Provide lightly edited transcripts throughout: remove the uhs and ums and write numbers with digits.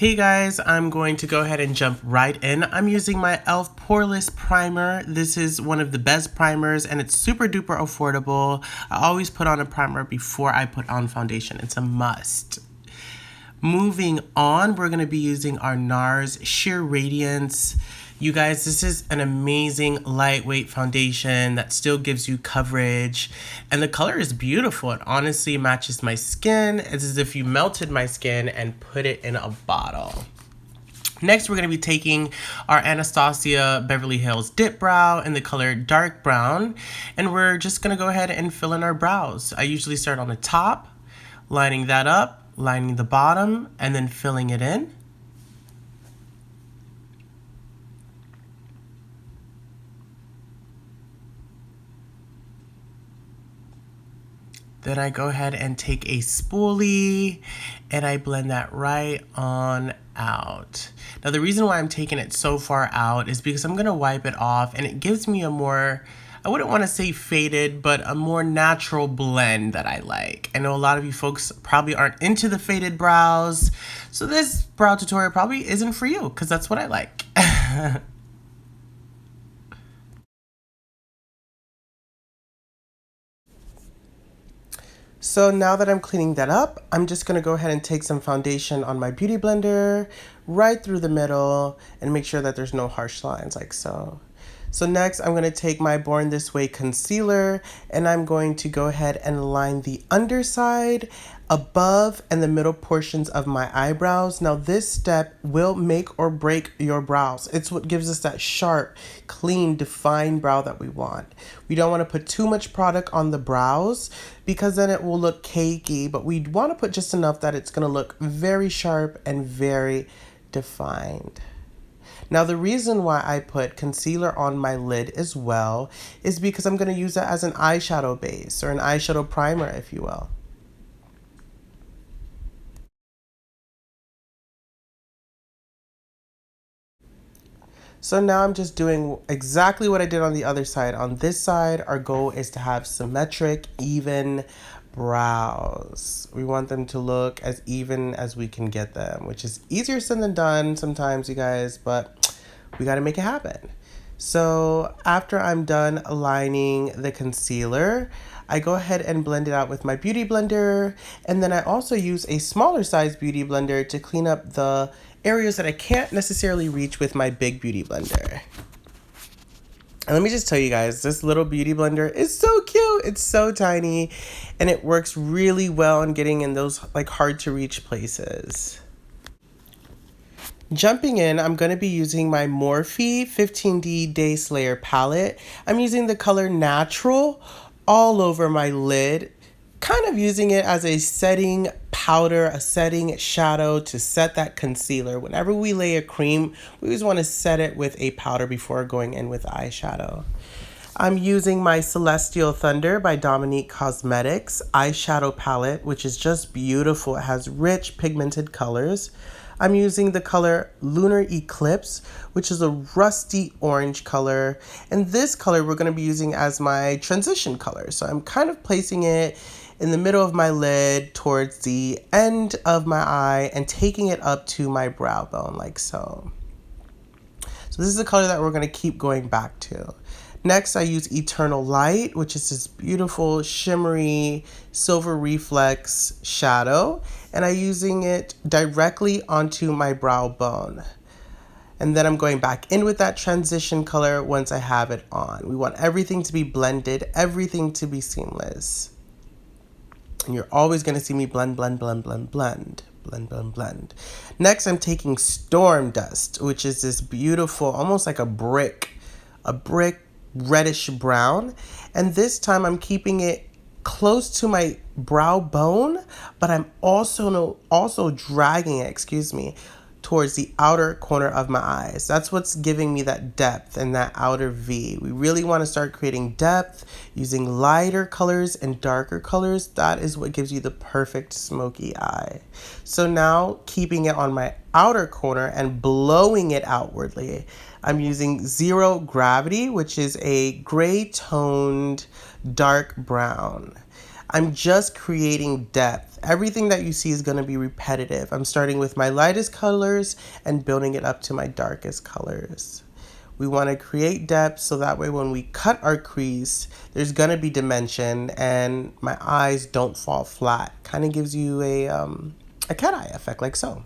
Hey guys, I'm going to go ahead and jump right in. I'm using my e.l.f. Poreless Primer. This is one of the best primers and it's super duper affordable. I always put on a primer before I put on foundation. It's a must. Moving on, we're going to be using our Nars Sheer Radiance. You guys, this is an amazing lightweight foundation that still gives you coverage. And the color is beautiful. It honestly matches my skin. It's as if you melted my skin and put it in a bottle. Next, we're going to be taking our Anastasiabeverlyhills Dipbrow in the color dark brown. And we're just going to go ahead and fill in our brows. I usually start on the top, lining that up, lining the bottom, and then filling it in. Then I go ahead and take a spoolie and I blend that right on out. Now the reason why I'm taking it so far out is because I'm gonna wipe it off and it gives me a more, I wouldn't want to say faded, but a more natural blend that I like. I know a lot of you folks probably aren't into the faded brows, so this brow tutorial probably isn't for you because that's what I like. So now that I'm cleaning that up, I'm just going to go ahead and take some foundation on my beauty blender right through the middle and make sure that there's no harsh lines like so. So next I'm going to take my Born This Way concealer and I'm going to go ahead and line the underside, above, and the middle portions of my eyebrows. Now this step will make or break your brows. It's what gives us that sharp, clean, defined brow that we want. We don't want to put too much product on the brows because then it will look cakey, but we want to put just enough that it's going to look very sharp and very defined. Now the reason why I put concealer on my lid as well is because I'm going to use that as an eyeshadow base or an eyeshadow primer, if you will. So now I'm just doing exactly what I did on the other side. On this side, our goal is to have symmetric, even brows. We want them to look as even as we can get them, which is easier said than done sometimes, you guys, but we got to make it happen. So after I'm done aligning the concealer, I go ahead and blend it out with my beauty blender. And then I also use a smaller size beauty blender to clean up the areas that I can't necessarily reach with my big beauty blender. And let me just tell you guys, this little beauty blender is so cute. It's so tiny and it works really well in getting in those like hard to reach places. Jumping in, I'm going to be using my Morphe 15D Day Slayer palette. I'm using the color Natural all over my lid, kind of using it as a setting powder, a setting shadow to set that concealer. Whenever we lay a cream, we always want to set it with a powder before going in with eyeshadow. I'm using my Celestial Thunder by Yalorde Cosmetics eyeshadow palette, which is just beautiful. It has rich pigmented colors. I'm using the color Lunar Eclipse, which is a rusty orange color. And this color we're going to be using as my transition color. So I'm kind of placing it in the middle of my lid towards the end of my eye and taking it up to my brow bone like so. So this is the color that we're going to keep going back to. Next, I use Eternal Light, which is this beautiful shimmery silver reflex shadow, and I'm using it directly onto my brow bone. And then I'm going back in with that transition color once I have it on. We want everything to be blended, everything to be seamless. And you're always going to see me blend, blend, blend, blend, blend. Blend, blend, blend. Next, I'm taking Storm Dust, which is this beautiful, almost like a brick reddish brown. And this time I'm keeping it close to my brow bone, but I'm also dragging it, towards the outer corner of my eyes. That's what's giving me that depth and that outer V. We really want to start creating depth using lighter colors and darker colors. That is what gives you the perfect smoky eye. So now keeping it on my outer corner and blowing it outwardly, I'm using Zero Gravity, which is a gray toned dark brown. I'm just creating depth. Everything that you see is going to be repetitive. I'm starting with my lightest colors and building it up to my darkest colors. We want to create depth so that way when we cut our crease, there's going to be dimension and my eyes don't fall flat. Kind of gives you a cat eye effect like so.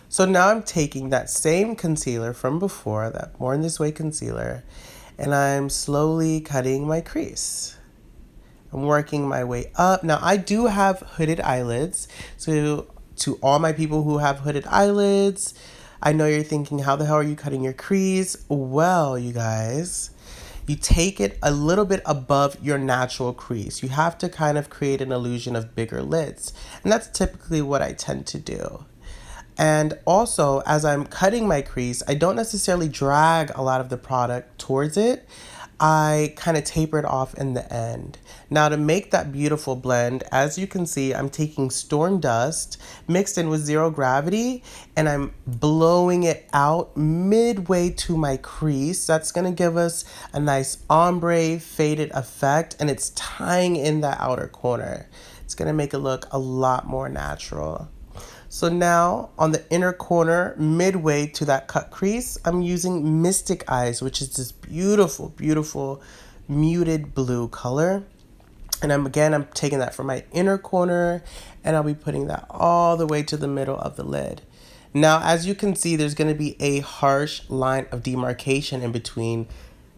So now I'm taking that same concealer from before, that Born This Way concealer, and I'm slowly cutting my crease. I'm working my way up. Now I do have hooded eyelids, so to all my people who have hooded eyelids, I know you're thinking, how the hell are you cutting your crease? Well, you guys, you take it a little bit above your natural crease. You have to kind of create an illusion of bigger lids, and that's typically what I tend to do. And also, as I'm cutting my crease, I don't necessarily drag a lot of the product towards it. I kind of taper it off in the end. Now to make that beautiful blend, as you can see, I'm taking Storm Dust mixed in with Zero Gravity, and I'm blowing it out midway to my crease. That's gonna give us a nice ombre faded effect, and it's tying in that outer corner. It's gonna make it look a lot more natural. So now on the inner corner, midway to that cut crease, I'm using Mystic Eyes, which is this beautiful, beautiful muted blue color. And I'm taking that from my inner corner and I'll be putting that all the way to the middle of the lid. Now, as you can see, there's going to be a harsh line of demarcation in between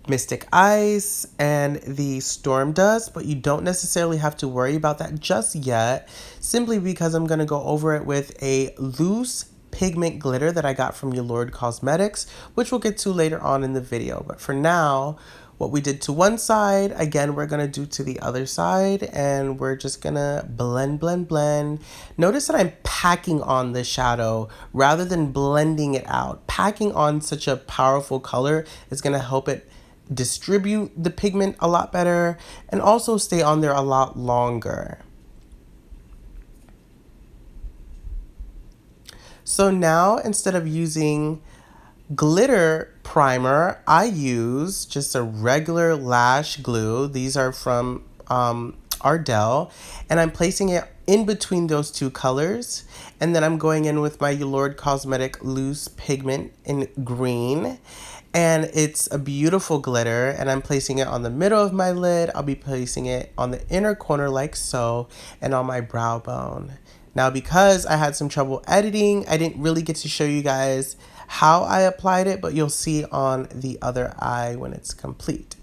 Mystic Eyes and the Storm Dust, but you don't necessarily have to worry about that just yet, simply because I'm going to go over it with a loose pigment glitter that I got from Yalorde Cosmetics, which we'll get to later on in the video. But for now, what we did to one side, again, we're going to do to the other side, and we're just going to blend, blend, blend. Notice that I'm packing on the shadow rather than blending it out. Packing on such a powerful color is going to help it distribute the pigment a lot better and also stay on there a lot longer. So now, instead of using glitter primer, I use just a regular lash glue. These are from Ardell, and I'm placing it in between those two colors, and then I'm going in with my Yalorde Cosmetic loose pigment in green, and it's a beautiful glitter, and I'm placing it on the middle of my lid. I'll be placing it on the inner corner like so, and on my brow bone. Now, because I had some trouble editing, I didn't really get to show you guys how I applied it, but you'll see on the other eye when it's complete.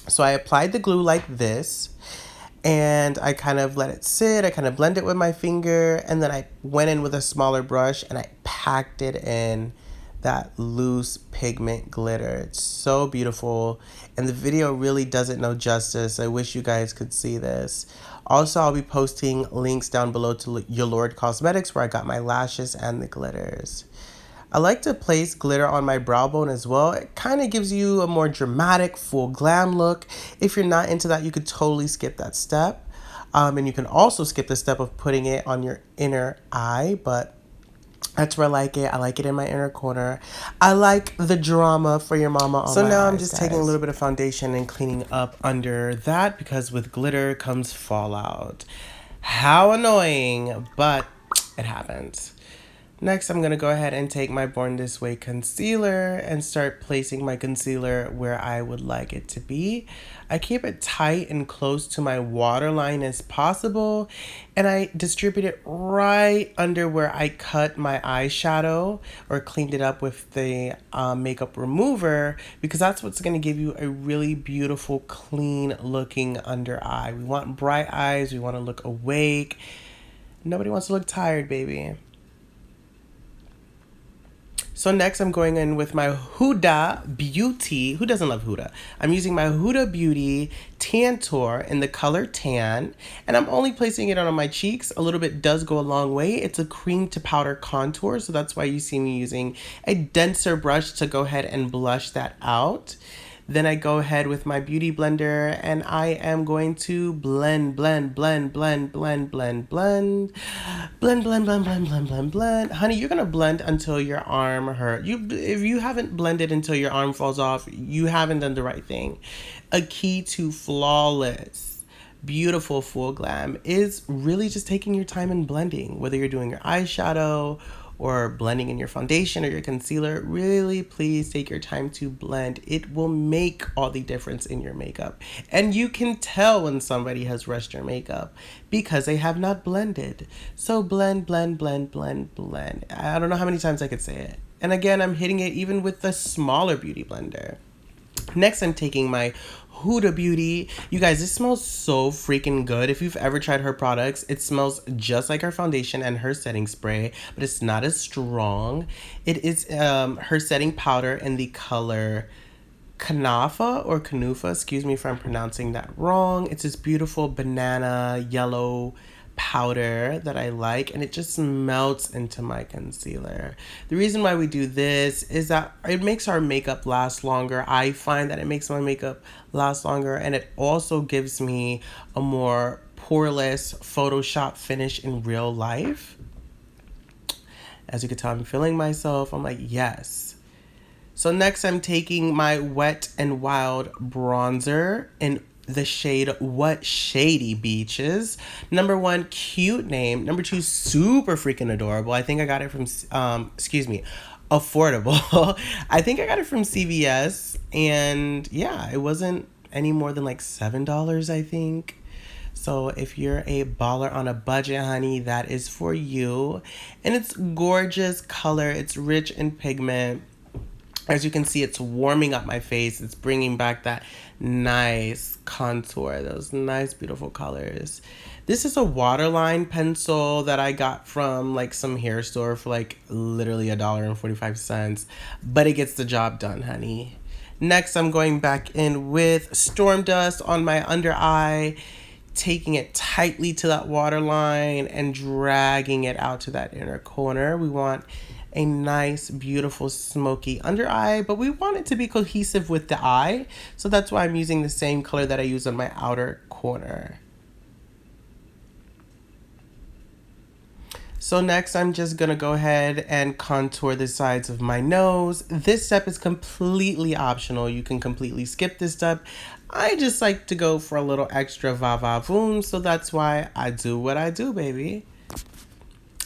So I applied the glue like this, and I kind of let it sit. I kind of blend it with my finger, and then I went in with a smaller brush and I packed it in that loose pigment glitter. It's so beautiful, and the video really doesn't know justice. I wish you guys could see this. Also, I'll be posting links down below to Yalorde Cosmetics where I got my lashes and the glitters. I like to place glitter on my brow bone as well. It kind of gives you a more dramatic, full glam look. If you're not into that, you could totally skip that step. And you can also skip the step of putting it on your inner eye, but that's where I like it. I like it in my inner corner. I like the drama for your mama on my eyes. So now I'm just taking a little bit of foundation and cleaning up under that, because with glitter comes fallout. How annoying, but it happens. Next, I'm going to go ahead and take my Born This Way concealer and start placing my concealer where I would like it to be. I keep it tight and close to my waterline as possible, and I distribute it right under where I cut my eyeshadow or cleaned it up with the makeup remover, because that's what's going to give you a really beautiful, clean looking under eye. We want bright eyes. We want to look awake. Nobody wants to look tired, baby. So next I'm going in with my Huda Beauty. Who doesn't love Huda? I'm using my Huda Beauty Tantour in the color Tan, and I'm only placing it on my cheeks. A little bit does go a long way. It's a cream to powder contour, so that's why you see me using a denser brush to go ahead and blush that out. Then I go ahead with my beauty blender and I am going to blend, blend, blend, blend, blend, blend, blend, blend, blend, blend, blend, blend, blend, blend. Honey, you're gonna blend until your arm hurts. If you haven't blended until your arm falls off, you haven't done the right thing. A key to flawless beautiful full glam is really just taking your time and blending, whether you're doing your eyeshadow or blending in your foundation or your concealer. Really, please take your time to blend. It will make all the difference in your makeup. And you can tell when somebody has rushed your makeup because they have not blended. So blend, blend, blend, blend, blend. I don't know how many times I could say it. And again, I'm hitting it even with the smaller beauty blender. Next, I'm taking my Huda Beauty. You guys, this smells so freaking good. If you've ever tried her products, it smells just like her foundation and her setting spray, but it's not as strong. It is her setting powder in the color Kanufa, excuse me if I'm pronouncing that wrong. It's this beautiful banana yellow powder that I like, and it just melts into my concealer. The reason why we do this is that it makes our makeup last longer. I find that it makes my makeup last longer, and it also gives me a more poreless Photoshop finish in real life. As you can tell, I'm feeling myself. I'm like, yes. So next I'm taking my Wet n Wild bronzer in the shade What Shady Beaches. Number 1, cute name. Number 2, super freaking adorable. I think I got it from, affordable. I think I got it from CVS. And yeah, it wasn't any more than like $7, I think. So if you're a baller on a budget, honey, that is for you. And it's gorgeous color. It's rich in pigment. As you can see, it's warming up my face. It's bringing back that nice contour, those nice, beautiful colors. This is a waterline pencil that I got from like some hair store for like literally $1.45, but it gets the job done, honey. Next, I'm going back in with Storm Dust on my under eye, taking it tightly to that waterline and dragging it out to that inner corner. We want a nice, beautiful, smoky under eye, but we want it to be cohesive with the eye. So that's why I'm using the same color that I use on my outer corner. So next, I'm just gonna go ahead and contour the sides of my nose. This step is completely optional. You can completely skip this step. I just like to go for a little extra va-va-voom, so that's why I do what I do, baby.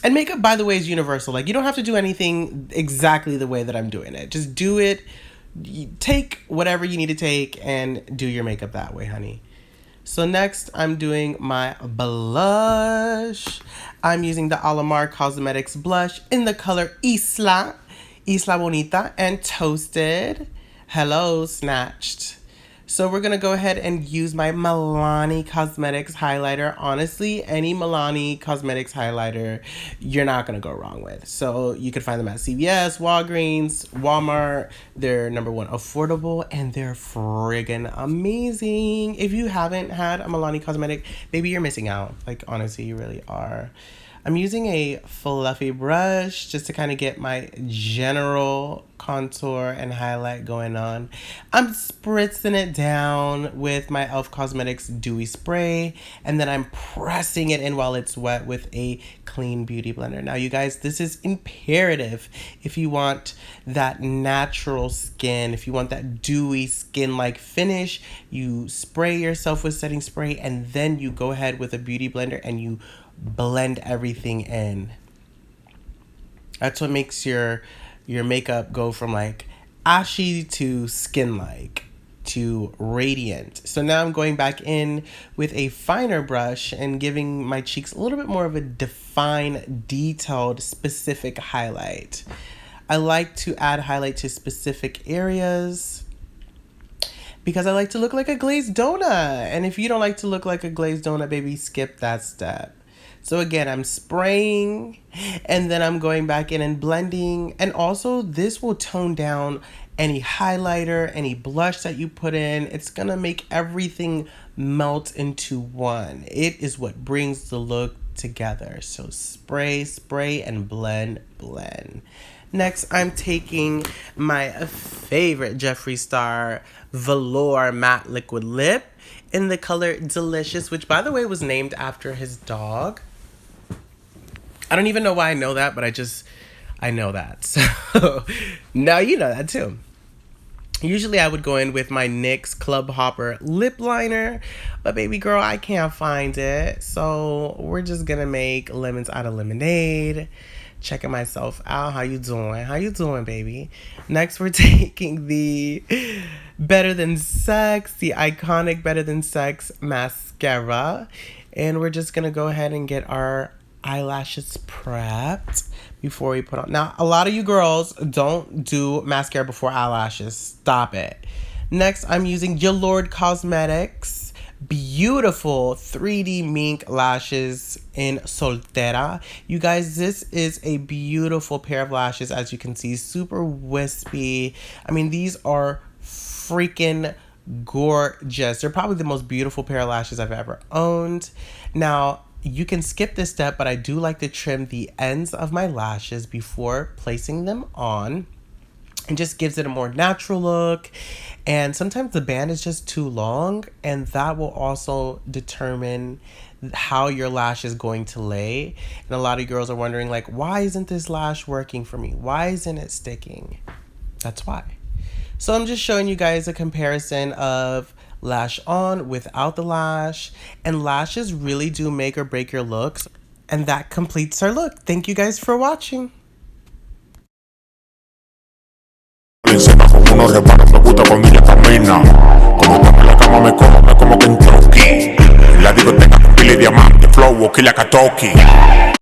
And makeup, by the way, is universal. Like, you don't have to do anything exactly the way that I'm doing it. Just do it. Take whatever you need to take and do your makeup that way, honey. So next, I'm doing my blush. I'm using the Yalorde Cosmetics blush in the color Isla Bonita, and Toasted. Hello, Snatched. So we're going to go ahead and use my Milani Cosmetics highlighter. Honestly, any Milani Cosmetics highlighter, you're not going to go wrong with. So you can find them at CVS, Walgreens, Walmart. They're number 1, affordable, and they're friggin' amazing. If you haven't had a Milani Cosmetic, baby, you're missing out. Like, honestly, you really are. I'm using a fluffy brush just to kind of get my general contour and highlight going on. I'm spritzing it down with my e.l.f. Cosmetics Dewy Spray, and then I'm pressing it in while it's wet with a clean beauty blender. Now, you guys, this is imperative if you want that natural skin, if you want that dewy skin-like finish. You spray yourself with setting spray, and then you go ahead with a beauty blender and you blend everything in. That's what makes your makeup go from like ashy to skin-like to radiant. So now I'm going back in with a finer brush and giving my cheeks a little bit more of a defined, detailed, specific highlight. I like to add highlight to specific areas because I like to look like a glazed donut. And if you don't like to look like a glazed donut, baby, skip that step. So again, I'm spraying and then I'm going back in and blending. And also this will tone down any highlighter, any blush that you put in. It's gonna make everything melt into one. It is what brings the look together. So spray, spray, and blend, blend. Next, I'm taking my favorite Jeffree Star Velour Matte Liquid Lip in the color Delicious, which by the way was named after his dog. I don't even know why I know that, but I know that. So now you know that too. Usually I would go in with my NYX Club Hopper lip liner, but baby girl, I can't find it. So we're just gonna make lemons out of lemonade. Checking myself out. How you doing? How you doing, baby? Next, we're taking the Better Than Sex, the iconic Better Than Sex mascara. And we're just gonna go ahead and get our eyelashes prepped before we put on. Now, a lot of you girls don't do mascara before eyelashes. Stop it. Next, I'm using Yalorde Cosmetics beautiful 3D Mink Lashes in Soltera. You guys, this is a beautiful pair of lashes, as you can see, super wispy. I mean, these are freaking gorgeous. They're probably the most beautiful pair of lashes I've ever owned. Now, you can skip this step, but I do like to trim the ends of my lashes before placing them on. It just gives it a more natural look. And sometimes the band is just too long, and that will also determine how your lash is going to lay. And a lot of girls are wondering, like, why isn't this lash working for me? Why isn't it sticking? That's why. So I'm just showing you guys a comparison of lash on without the lash. And lashes really do make or break your looks. And that completes our look. Thank you guys for watching. Encima con unos reparos, me gusta cuando ella camina. Cuando está en la cama me como Kentucky. En la discoteca con pile diamante, flow, killa katoki.